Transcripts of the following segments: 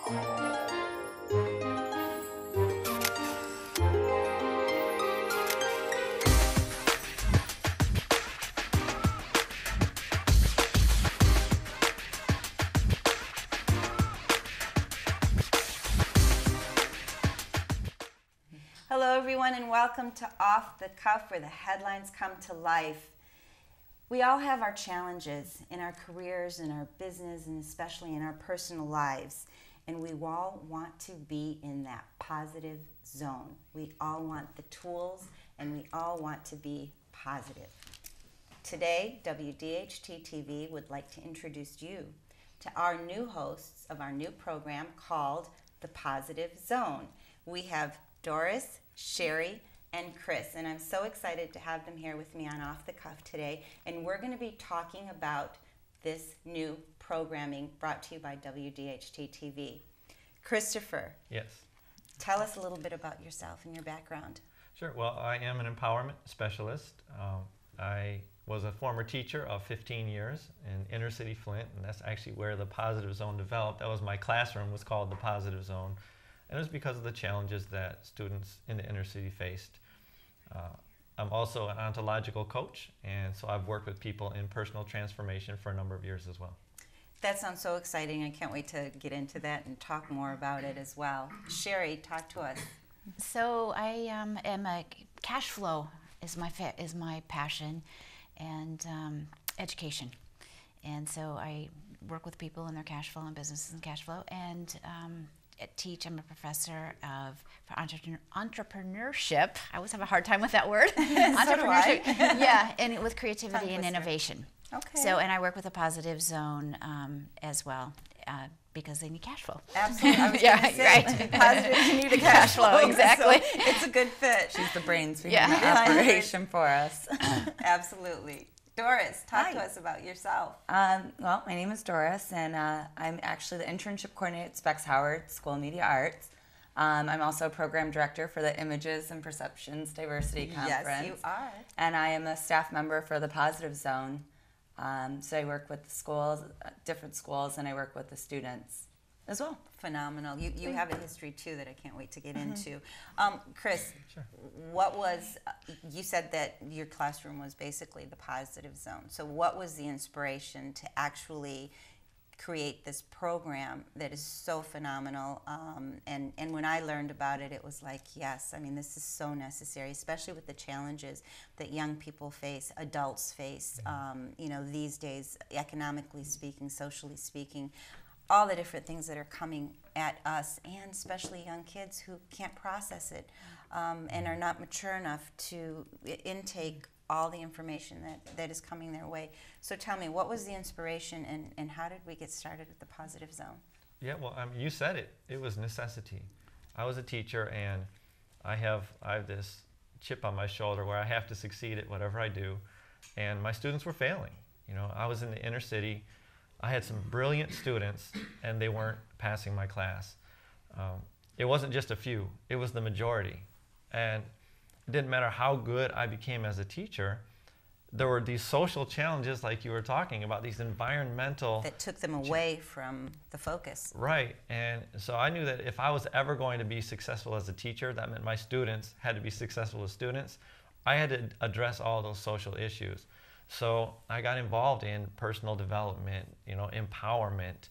Hello everyone, and welcome to Off the Cuff, where the headlines come to life. We all have our challenges in our careers, in our business, and especially in our personal lives. And we all want to be in that positive zone. We all want the tools, and we all want to be positive. Today, WDHT TV would like to introduce you to our new hosts of our new program called The Positive Zone. We have Doris, Sherri, and Chris, and I'm so excited to have them here with me on Off the Cuff today, and we're going to be talking about this new programming brought to you by WDHT TV. Christopher. Yes. Tell us a little bit about yourself and your background. Sure. Well, I am an empowerment specialist. I was a former teacher of 15 years in inner city Flint, and that's actually where the Positive Zone developed. That was my classroom, was called the Positive Zone. And it was because of the challenges that students in the inner city faced. I'm also an ontological coach, and so I've worked with people in personal transformation for a number of years as well. That sounds so exciting. I can't wait to get into that and talk more about it as well. Sherri, talk to us. So I am a cash flow is my passion, and education. And so I work with people in their cash flow and businesses and cash flow, and I'm a professor for entrepreneurship. I always have a hard time with that word. Entrepreneurship. Yeah, and with creativity and innovation. Okay. So, and I work with a Positive Zone as well, because they need cash flow. Absolutely. I was going to say, right. To be positive, you need a cash flow. Exactly. So it's a good fit. She's the brains behind the operation for us. Absolutely. Doris, talk to us about yourself. Well, my name is Doris, and I'm actually the internship coordinator at Specs Howard School of Media Arts. I'm also a program director for the Images and Perceptions Diversity Conference. Yes, you are. And I am a staff member for the Positive Zone. So I work with the schools, different schools, and I work with the students as well. Phenomenal. You have a history too that I can't wait to get into. Chris, Sure. what was, you said that your classroom was basically the Positive Zone. So what was the inspiration to actually create this program that is so phenomenal? And when I learned about it, it was like, yes, I mean, this is so necessary, especially with the challenges that young people face, adults face, these days, economically speaking, socially speaking, all the different things that are coming at us, and especially young kids who can't process it and are not mature enough to intake all the information that is coming their way. So tell me, what was the inspiration, and how did we get started with the Positive Zone? Yeah, well, you said it. It was necessity. I was a teacher, and I have this chip on my shoulder where I have to succeed at whatever I do, and my students were failing. You know, I was in the inner city. I had some brilliant students, and they weren't passing my class. It wasn't just a few, it was the majority. And it didn't matter how good I became as a teacher, there were these social challenges like you were talking about, these environmental... That took them away from the focus. Right, and so I knew that if I was ever going to be successful as a teacher, that meant my students had to be successful as students. I had to address all those social issues. So I got involved in personal development, empowerment,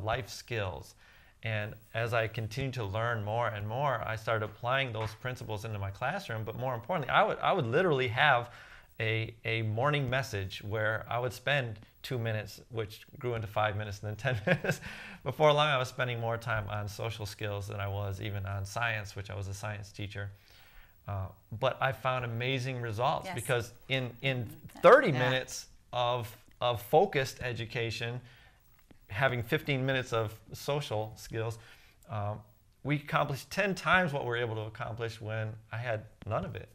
life skills. And as I continued to learn more and more, I started applying those principles into my classroom. But more importantly, I would literally have a morning message where I would spend 2 minutes, which grew into 5 minutes and then 10 minutes. Before long, I was spending more time on social skills than I was even on science, which I was a science teacher. But I found amazing results, because in 30 minutes of focused education, having 15 minutes of social skills, we accomplished 10 times what we were able to accomplish when I had none of it.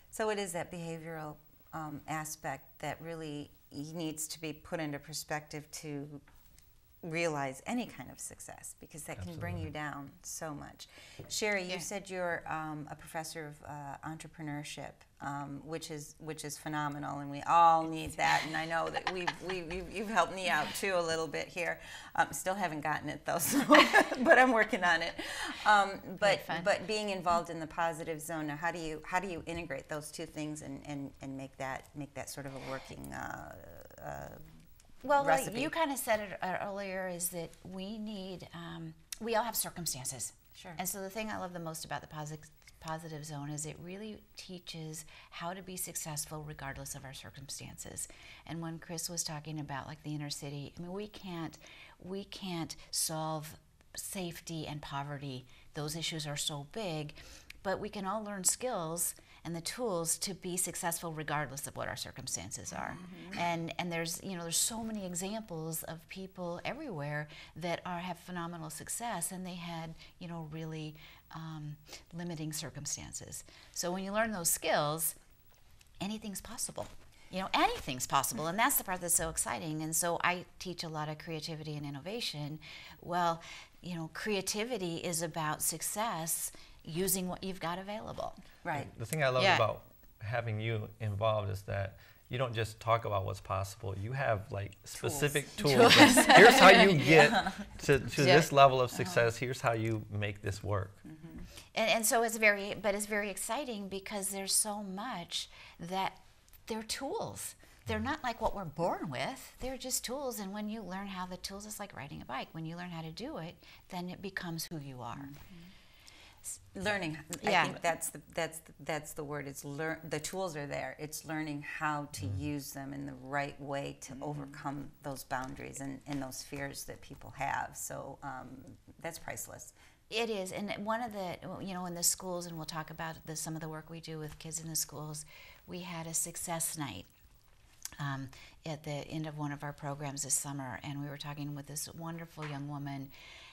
So it is that behavioral aspect that really needs to be put into perspective to realize any kind of success, because that can bring you down so much. Sherri, you said you're a professor of entrepreneurship, which is phenomenal, and we all need that. And I know that you've helped me out too a little bit here. Still haven't gotten it though, so but I'm working on it. But being involved in the positive zone, now how do you integrate those two things and make that sort of a working well, recipe? like you kind of said it earlier, is that we need, we all have circumstances. Sure. And so the thing I love the most about the positive zone is it really teaches how to be successful regardless of our circumstances. And when Chris was talking about like the inner city, I mean, we can't solve safety and poverty. Those issues are so big, but we can all learn skills and the tools to be successful regardless of what our circumstances are. Mm-hmm. And there's so many examples of people everywhere that have phenomenal success, and they had really limiting circumstances. So when you learn those skills, anything's possible. Anything's possible, and that's the part that's so exciting. And so I teach a lot of creativity and innovation. Well, creativity is about success using what you've got available. Right. The thing I love about having you involved is that you don't just talk about what's possible. You have like specific tools. Here's how you get to this level of success. Here's how you make this work. Mm-hmm. And so it's very exciting, because there's so much that they're tools. They're not like what we're born with. They're just tools. And when you learn how the tools, it's like riding a bike. When you learn how to do it, then it becomes who you are. Mm-hmm. Learning. I think that's the word. It's the tools are there. It's learning how to use them in the right way to overcome those boundaries and those fears that people have. So that's priceless. It is. And one of the, in the schools, and we'll talk about some of the work we do with kids in the schools, we had a success night at the end of one of our programs this summer, and we were talking with this wonderful young woman,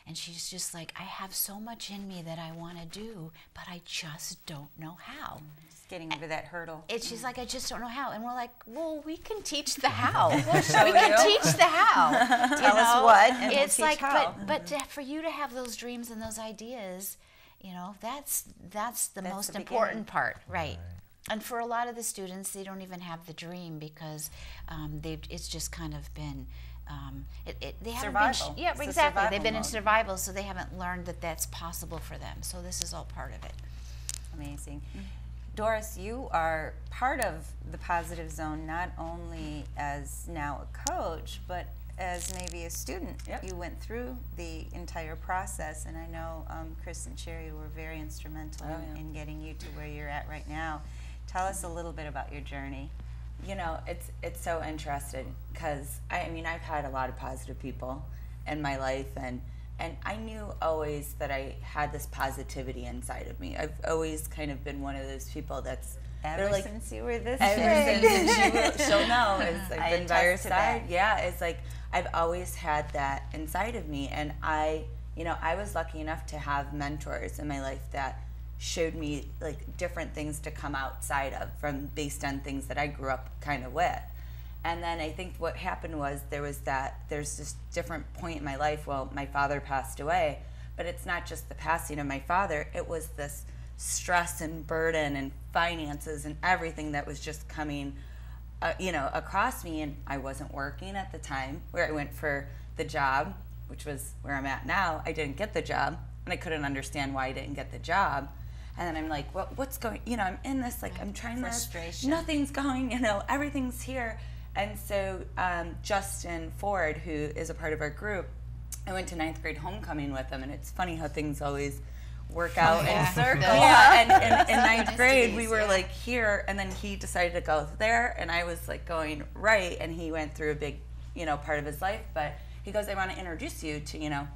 and she's just like, I have so much in me that I want to do, but I just don't know how. Just getting over that hurdle. She's like, I just don't know how. And we're like, well, we can teach the how. We can teach the how. Tell us what, and it's we'll teach how. But for you to have those dreams and those ideas, that's the most important part, right? And for a lot of the students, they don't even have the dream, because it's just kind of been they haven't survival. Been exactly. They've been in survival, so they haven't learned that that's possible for them. So this is all part of it. Amazing. Doris, you are part of the Positive Zone, not only as now a coach, but as maybe a student. Yep. You went through the entire process, and I know Chris and Sherri were very instrumental in getting you to where you're at right now. Tell us a little bit about your journey. It's so interesting, because I've had a lot of positive people in my life, and I knew always that I had this positivity inside of me. I've always kind of been one of those people that's Ever since you were this big. She'll know. It's like been by her side. Yeah, it's like I've always had that inside of me, and I was lucky enough to have mentors in my life that showed me like different things to come outside of, based on things that I grew up kind of with. And then I think what happened was there's this different point in my life. Well, my father passed away, but it's not just the passing of my father. It was this stress and burden and finances and everything that was just coming, across me. And I wasn't working at the time where I went for the job, which was where I'm at now. I didn't get the job, and I couldn't understand why I didn't get the job. And then I'm like, well, what's going, I'm in this, like, I'm trying frustration. Nothing's going, everything's here. And so Justin Ford, who is a part of our group, I went to 9th grade homecoming with him, and it's funny how things always work out in circles. And in 9th grade, we were like here, and then he decided to go there, and I was like going right, and he went through a big, part of his life. But he goes, I want to introduce you to,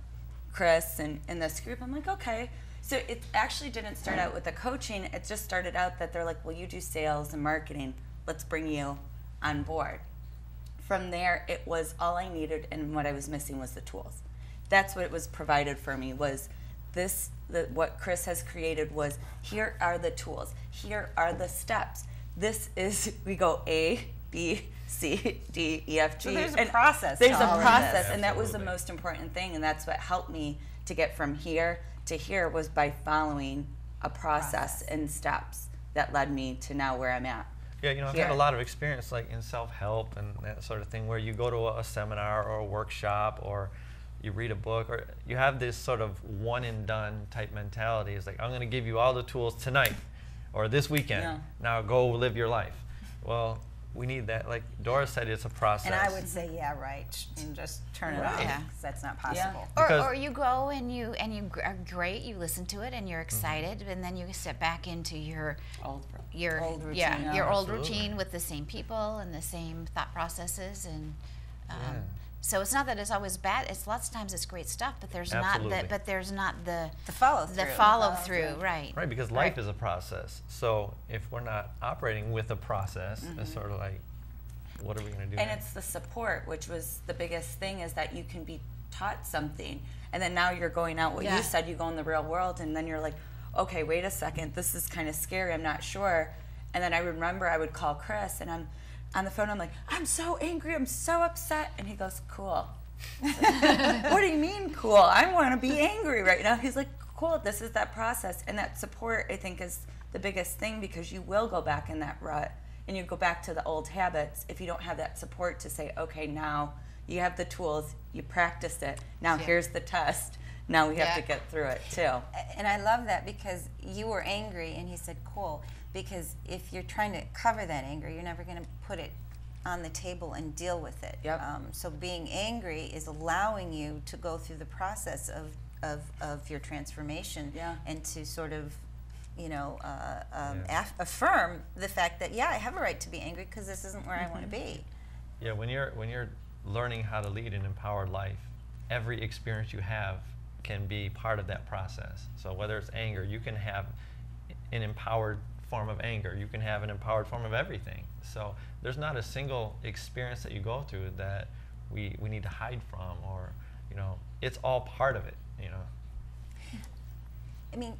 Chris and this group. I'm like, okay. So it actually didn't start out with the coaching. It just started out that they're like, well, you do sales and marketing. Let's bring you on board. From there, it was all I needed, and what I was missing was the tools. That's what it was provided for me, was what Chris has created was, here are the tools. Here are the steps. This is, we go A, B, C, D, E, F, G. So there's a process. There's to a all of process, this. and that was the most important thing, and that's what helped me to get from here to here was by following a process and steps that led me to now where I'm at. Yeah, you know, I've had a lot of experience like in self-help and that sort of thing, where you go to a seminar or a workshop or you read a book, or you have this sort of one and done type mentality. It's like, I'm going to give you all the tools tonight or this weekend. Yeah. Now go live your life. Well, we need that. Like Doris said, it's a process. And I would say, yeah, right, and just turn it off, because that's not possible. Yeah. Or you go and you are great. You listen to it and you're excited, and then you step back into your old routine. Yeah, your old routine with the same people and the same thought processes, and so it's not that it's always bad. It's lots of times it's great stuff, but there's not the follow through. Right, because life is a process. So if we're not operating with a process, it's sort of like, what are we going to do? And it's the support, which was the biggest thing, is that you can be taught something, and then now you're going out. What you said, you go in the real world, and then you're like, okay, wait a second, this is kind of scary. I'm not sure. And then I remember I would call Chris, and I'm on the phone, I'm like, I'm so angry, I'm so upset. And he goes, cool. Like, what do you mean, cool? I want to be angry right now. He's like, cool, this is that process. And that support, I think, is the biggest thing, because you will go back in that rut and you go back to the old habits if you don't have that support to say, okay, now you have the tools, you practiced it, now here's the test. Now we have to get through it too. And I love that, because you were angry and he said, cool. Because if you're trying to cover that anger, you're never going to put it on the table and deal with it. Yep. So being angry is allowing you to go through the process of your transformation, and to sort of, you know, affirm the fact that, I have a right to be angry, because this isn't where I want to be. Yeah, when you're learning how to lead an empowered life, every experience you have can be part of that process. So whether it's anger, you can have an empowered form of anger. You can have an empowered form of everything. So there's not a single experience that you go through that we need to hide from, or, you know, it's all part of it, you know. I mean,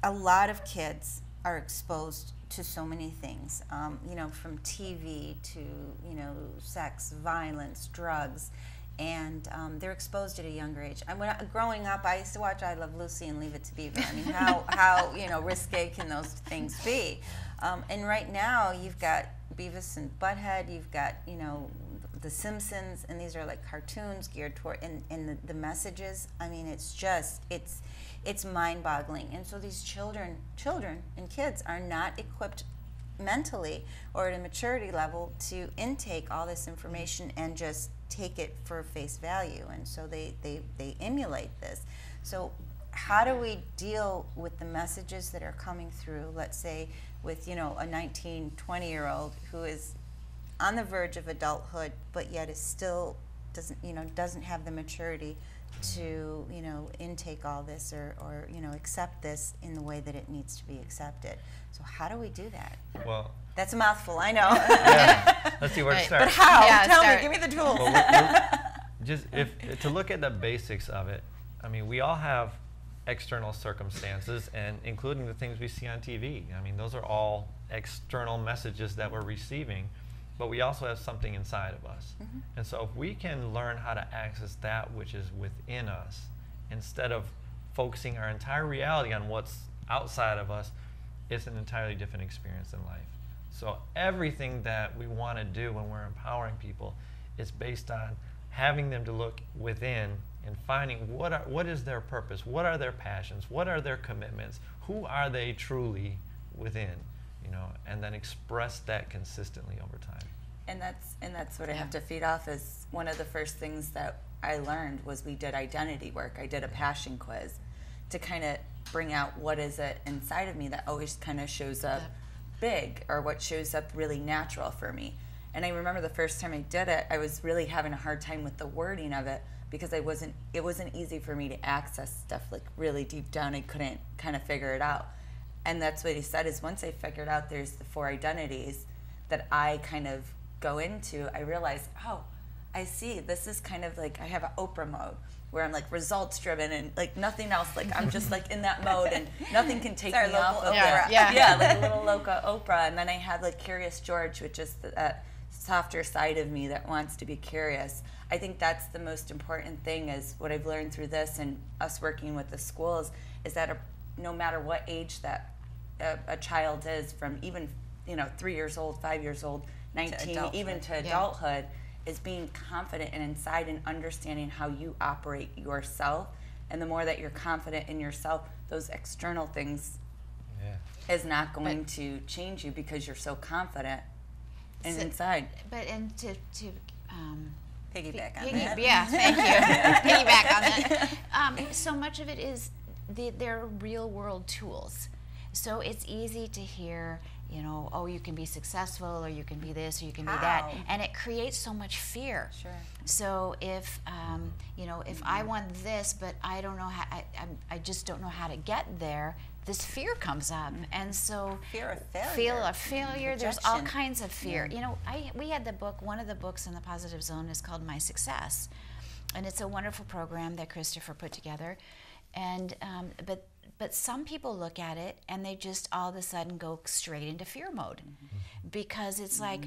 a lot of kids are exposed to so many things, you know, from TV to, you know, sex, violence, drugs, and they're exposed at a younger age. Growing up, I used to watch I Love Lucy and Leave It to Beaver. I mean, how you know, risque can those things be? And right now, you've got Beavis and Butthead, you've got, you know, The Simpsons, and these are like cartoons geared toward, and the messages, I mean, it's just, it's mind-boggling. And so these children and kids are not equipped mentally or at a maturity level to intake all this information and just take it for face value, and so they emulate this. So how do we deal with the messages that are coming through, let's say with, you know, a 19, 20-year-old who is on the verge of adulthood, but yet is still doesn't have the maturity to, you know, intake all this or you know, accept this in the way that it needs to be accepted. So how do we do that? Well, that's a mouthful, I know. Yeah, let's see where to start. But how? Tell me, give me the tools. Well, to look at the basics of it, I mean, we all have external circumstances, and including the things we see on TV. I mean, those are all external messages that we're receiving, but we also have something inside of us. And so if we can learn how to access that which is within us, instead of focusing our entire reality on what's outside of us, it's an entirely different experience in life. So everything that we want to do when we're empowering people is based on having them to look within and finding what is their purpose, what are their passions, what are their commitments, who are they truly within, you know, and then express that consistently over time. And that's what I have to feed off. Is one of the first things that I learned was we did identity work. I did a passion quiz to kind of bring out what is it inside of me that always kind of shows up big, or what shows up really natural for me. And I remember the first time I did it, I was really having a hard time with the wording of it, because it wasn't easy for me to access stuff like really deep down. I couldn't kind of figure it out. And that's what he said, is once I figured out there's the 4 identities that I kind of go into, I realized, oh, I see. This is kind of like I have an Oprah mode where I'm like results driven and like nothing else. Like I'm just like in that mode and nothing can take me off of there. Yeah, like a little loca Oprah. And then I have like Curious George, which is the softer side of me that wants to be curious. I think that's the most important thing is what I've learned through this and us working with the schools is that no matter what age that a child is, from even 3 years old, 5 years old, 19, even to adulthood, is being confident and inside and understanding how you operate yourself. And the more that you're confident in yourself, those external things is not going to change you because you're so confident and inside. But and to piggyback on that. Yeah, thank you. Piggyback on that. So much of it is they're real world tools. So it's easy to hear, oh, you can be successful, or you can be this, or you can be that, and it creates so much fear. Sure. So if if I want this, but I don't know how, I just don't know how to get there, this fear comes up, and so fear of failure. Fear of failure. There's all kinds of fear. We had the book. One of the books in the Positive Zone is called My Success, and it's a wonderful program that Christopher put together, and but some people look at it and they just all of a sudden go straight into fear mode because it's like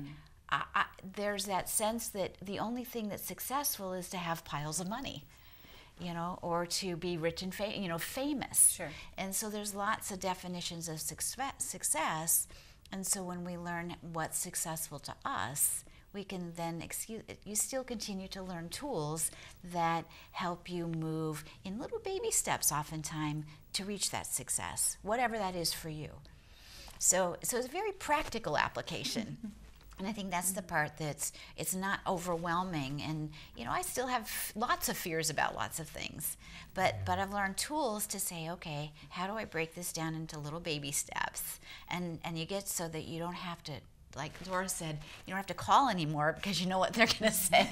there's that sense that the only thing that's successful is to have piles of money, or to be rich and famous. Sure. And so there's lots of definitions of success. And so when we learn what's successful to us, we can then you still continue to learn tools that help you move in little baby steps oftentimes to reach that success, whatever that is for you. So it's a very practical application. And I think that's the part it's not overwhelming. And, I still have lots of fears about lots of things. But I've learned tools to say, okay, how do I break this down into little baby steps? And you get so that you don't have to, like Doris said, you don't have to call anymore because you know what they're going to say.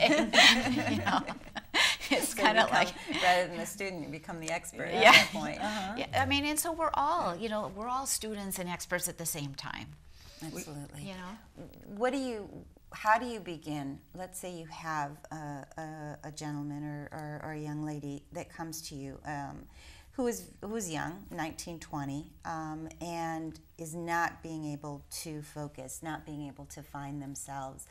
It's so kind of like rather than the student, you become the expert at that point. Yeah, I mean, and so we're all students and experts at the same time. Absolutely. How do you begin? Let's say you have a gentleman or a young lady that comes to you who is young, 19, 20, and is not being able to focus, not being able to find themselves.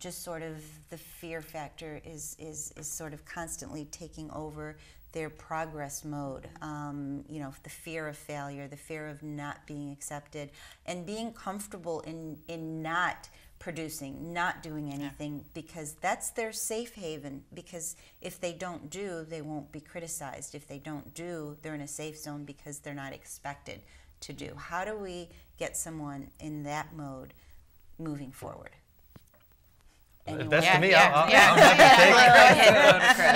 Just sort of the fear factor is sort of constantly taking over their progress mode. The fear of failure, the fear of not being accepted, and being comfortable in not producing, not doing anything, because that's their safe haven. Because if they don't do, they won't be criticized. If they don't do, they're in a safe zone because they're not expected to do. How do we get someone in that mode moving forward? If that's to me, I'll have to take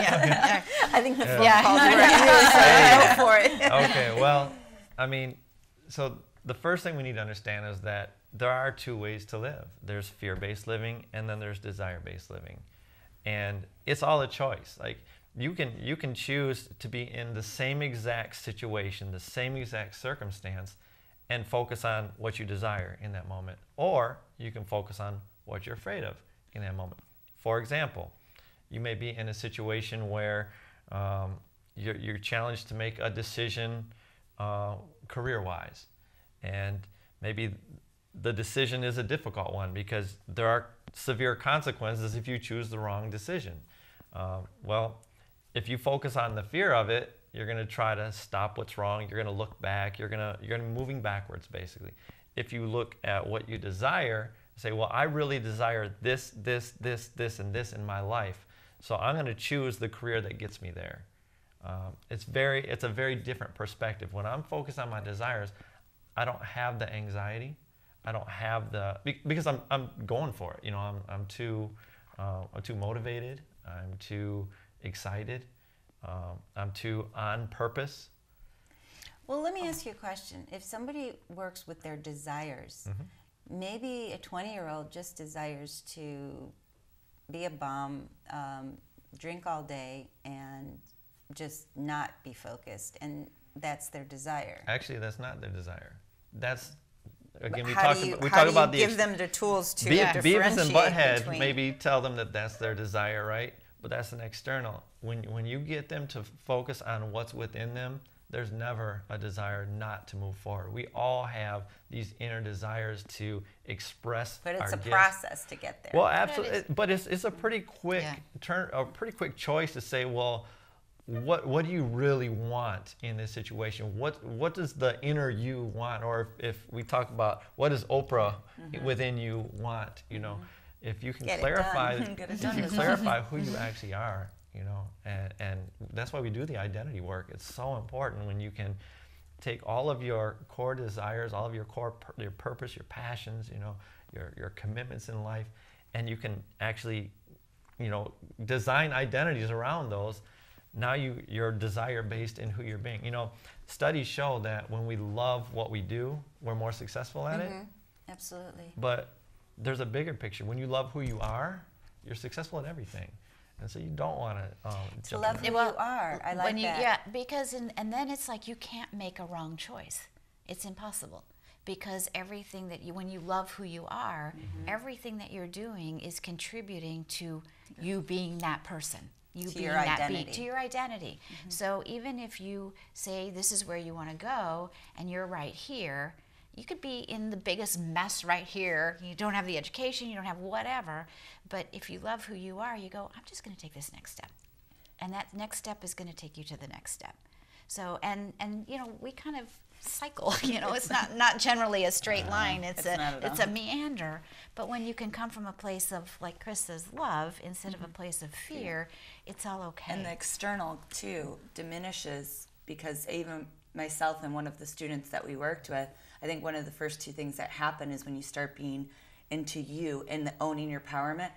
it. I think the phone calls are really so go for it. Okay, well, I mean, so the first thing we need to understand is that there are two ways to live. There's fear-based living, and then there's desire-based living. And it's all a choice. Like, you can choose to be in the same exact situation, the same exact circumstance, and focus on what you desire in that moment. Or you can focus on what you're afraid of in that moment. For example, you may be in a situation where you're challenged to make a decision career-wise, and maybe the decision is a difficult one because there are severe consequences if you choose the wrong decision. Well, if you focus on the fear of it, you're going to try to stop what's wrong. You're going to look back. You're going to be moving backwards, basically. If you look at what you desire, say, well, I really desire this, and this in my life, so I'm going to choose the career that gets me there. It's a very different perspective. When I'm focused on my desires, I don't have the anxiety. I don't have because I'm going for it. I'm too motivated. I'm too excited. I'm too on purpose. Well, let me ask you a question. If somebody works with their desires, maybe a 20-year-old just desires to be a bum, drink all day, and just not be focused, and that's their desire. Actually, that's not their desire. That's again, we how talk do you about the give them the tools to Beavis differentiate and Butthead between... maybe tell them that that's their desire, right? But that's an external. When you get them to focus on what's within them, there's never a desire not to move forward. We all have these inner desires to express our gifts. But it's a process to get there. Well, absolutely. But it's a pretty quick a pretty quick choice to say, well, what do you really want in this situation? What does the inner you want? Or if we talk about what does Oprah within you want, you know, if you can clarify who you actually are, you know, and that's why we do the identity work. It's so important when you can take all of your core desires, all of your your purpose, your passions, you know, your commitments in life, and you can actually, you know, design identities around those. Now you're desire based in who you're being. You know, studies show that when we love what we do, we're more successful at it. Absolutely. But there's a bigger picture. When you love who you are, you're successful at everything. And so you don't want to love who you are. I like that. Yeah, because and then it's like you can't make a wrong choice. It's impossible. Because everything that when you love who you are, everything that you're doing is contributing to you being that person. You to being your that identity. to your identity. So even if you say this is where you want to go and you're right here, you could be in the biggest mess right here. You don't have the education, you don't have whatever, but if you love who you are, you go, I'm just going to take this next step. And that next step is going to take you to the next step. So, and you know, we kind of cycle, you know, it's not generally a straight line, it's a meander, but when you can come from a place of, like Chris says, love, instead of a place of fear, it's all okay. And the external, too, diminishes, because even myself and one of the students that we worked with, I think one of the first two things that happen is when you start being into you and owning your empowerment,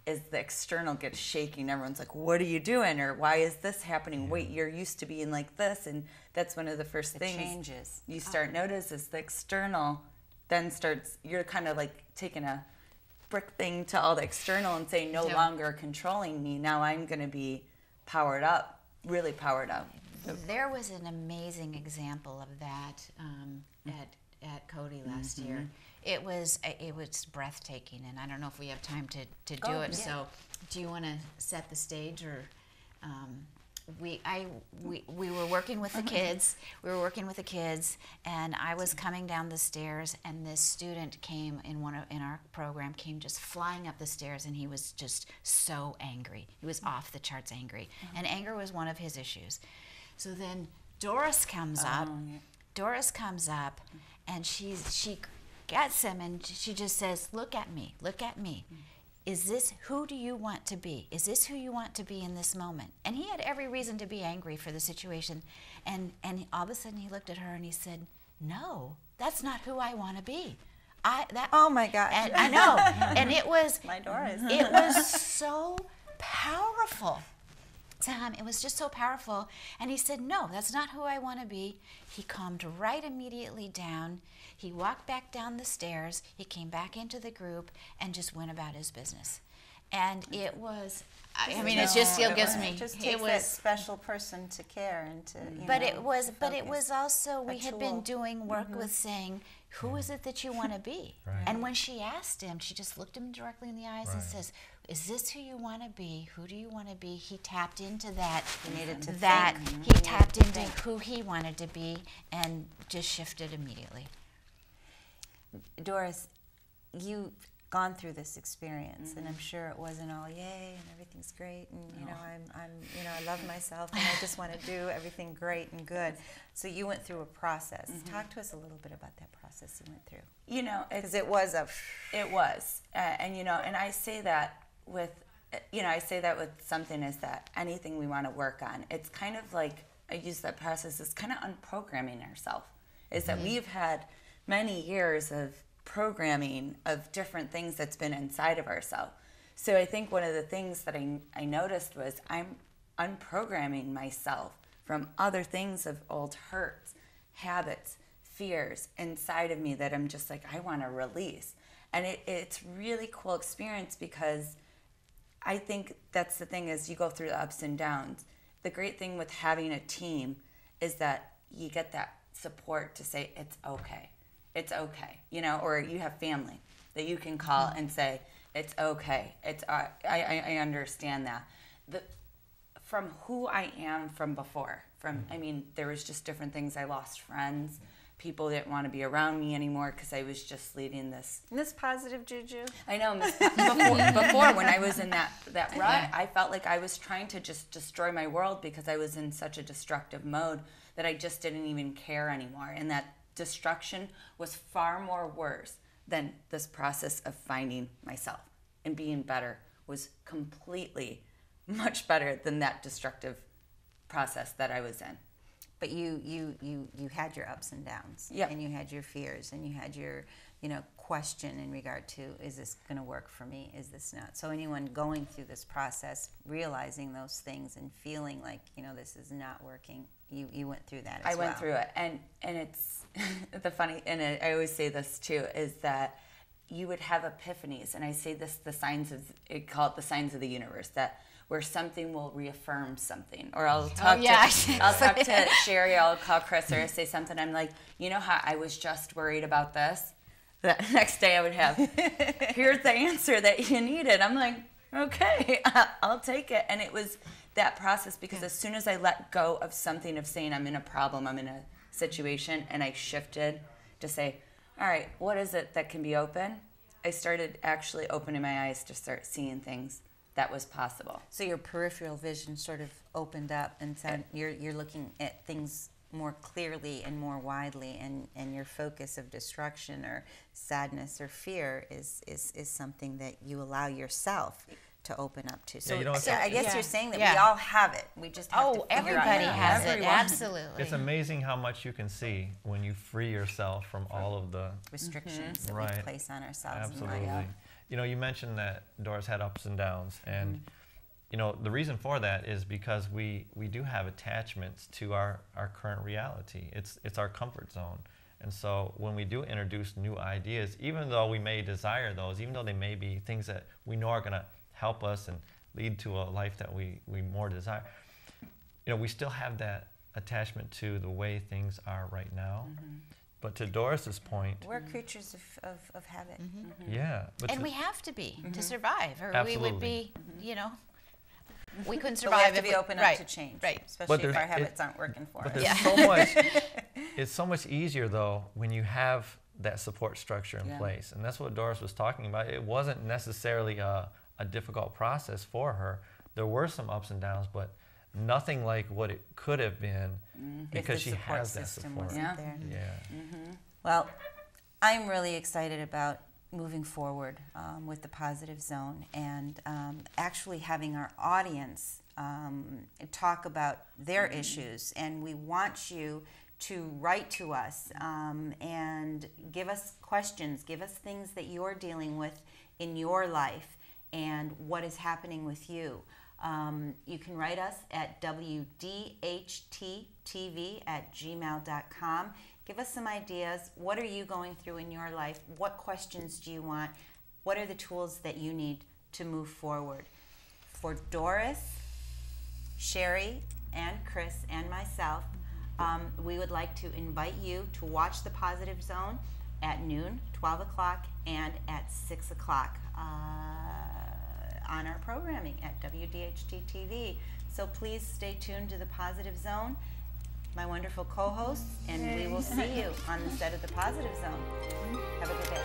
is the external gets shaking. Everyone's like, what are you doing? Or why is this happening? Wait, you're used to being like this. And that's one of the first things changes. You start notice is the external then starts, you're kind of like taking a brick thing to all the external and saying no longer controlling me. Now I'm going to be powered up, really powered up. There was an amazing example of that at Cody last year. It was breathtaking, and I don't know if we have time to do it. So, do you want to set the stage, or we were working with the kids. We were working with the kids, and I was coming down the stairs, and this student came in our program, came just flying up the stairs, and he was just so angry. He was off the charts angry, and anger was one of his issues. So then Doris comes up. Doris comes up, and she gets him, and she just says, look at me, look at me. Is this, who do you want to be? Is this who you want to be in this moment? And he had every reason to be angry for the situation. And all of a sudden he looked at her and he said, no, that's not who I want to be. Oh my gosh. And I know. And it was, my Doris. It was so powerful. Siham, it was just so powerful. And he said, no, that's not who I want to be. He calmed right immediately down. He walked back down the stairs. He came back into the group and just went about his business. And it was, I mean, it just still gives me. It just takes that special person to care and to. It was also, we had been doing work with saying, who is it that you want to be? And when she asked him, she just looked him directly in the eyes and says, is this who you want to be? Who do you want to be? He tapped into that. He needed to that. think. He tapped into who he wanted to be and just shifted immediately. Doris, you've gone through this experience, and I'm sure it wasn't all yay and everything's great, and I love myself and I just want to do everything great and good. So you went through a process. Talk to us a little bit about that process you went through. You know, because it was, and I say that with, something is that anything we want to work on, it's kind of like, I use that process as kind of unprogramming ourselves, is that we've had many years of programming of different things that's been inside of ourselves. So I think one of the things that I noticed was I'm unprogramming myself from other things of old hurts, habits, fears inside of me that I'm just like, I want to release. And it's really cool experience, because I think that's the thing, is you go through the ups and downs. The great thing with having a team is that you get that support to say it's okay. it's okay, you know, or you have family that you can call and say, it's okay. I understand that. From who I am from before, I mean, there was just different things. I lost friends. People didn't want to be around me anymore because I was just leading this. Miss Positive Juju. I know. Before when I was in that rut, I felt like I was trying to just destroy my world because I was in such a destructive mode that I just didn't even care anymore. And that destruction was far more worse than this process of finding myself and being better was completely much better than that destructive process that I was in. But you had your ups and downs, Yep. and you had your fears, and you had your, you know, question in regard to, is this going to work for me? Is this not? So anyone going through this process, realizing those things and feeling like, you know, this is not working, you went through that as well. I went through it, and it's the funny, and I always say this too, is that you would have epiphanies, and I say this, call it the signs of the universe, that where something will reaffirm something. Or I'll talk to Sherri, I'll call Chris, or say something, I'm like, you know how I was just worried about this? The next day I would have, here's the answer that you needed. I'm like, okay, I'll take it. And it was that process, because as soon as I let go of something, of saying I'm in a problem, I'm in a situation, and I shifted to say, all right, what is it that can be open? I started actually opening my eyes to start seeing things that was possible. So your peripheral vision sort of opened up, and so you're looking at things more clearly and more widely, and your focus of destruction or sadness or fear is something that you allow yourself to open up to. So, I guess you're saying that we all have it. We just have to figure everybody out has everyone. it. Absolutely. It's amazing how much you can see when you free yourself from all of the restrictions that Right. we place on ourselves. Absolutely. In life. You know, you mentioned that Doris had ups and downs, and you know, the reason for that is because we do have attachments to our current reality. It's our comfort zone. And so when we do introduce new ideas, even though we may desire those, even though they may be things that we know are going to help us and lead to a life that we more desire, you know, we still have that attachment to the way things are right now. But to Doris's point, we're creatures of habit. yeah. But And we have to be to survive, or Absolutely. we would be, you know, we couldn't But survive. we have to if be open up to change, Right. especially if our habits aren't working for But us. there's so much. It's so much easier though when you have that support structure in place, and that's what Doris was talking about. It wasn't necessarily a difficult process for her. There were some ups and downs, but nothing like what it could have been because she has that support. There. Yeah. Well, I'm really excited about moving forward with the Positive Zone, and actually having our audience talk about their issues. And we want you to write to us and give us questions, give us things that you're dealing with in your life and what is happening with you. You can write us at WDHT Tv@gmail.com. Give us some ideas. What are you going through in your life? What questions do you want? What are the tools that you need to move forward? For Doris, Sherri, and Chris, and myself, we would like to invite you to watch The Positive Zone at noon, 12 o'clock, and at 6 o'clock on our programming at WDHT TV. So please stay tuned to The Positive Zone, my wonderful co-hosts, and we will see you on the set of The Positive Zone. Have a good day.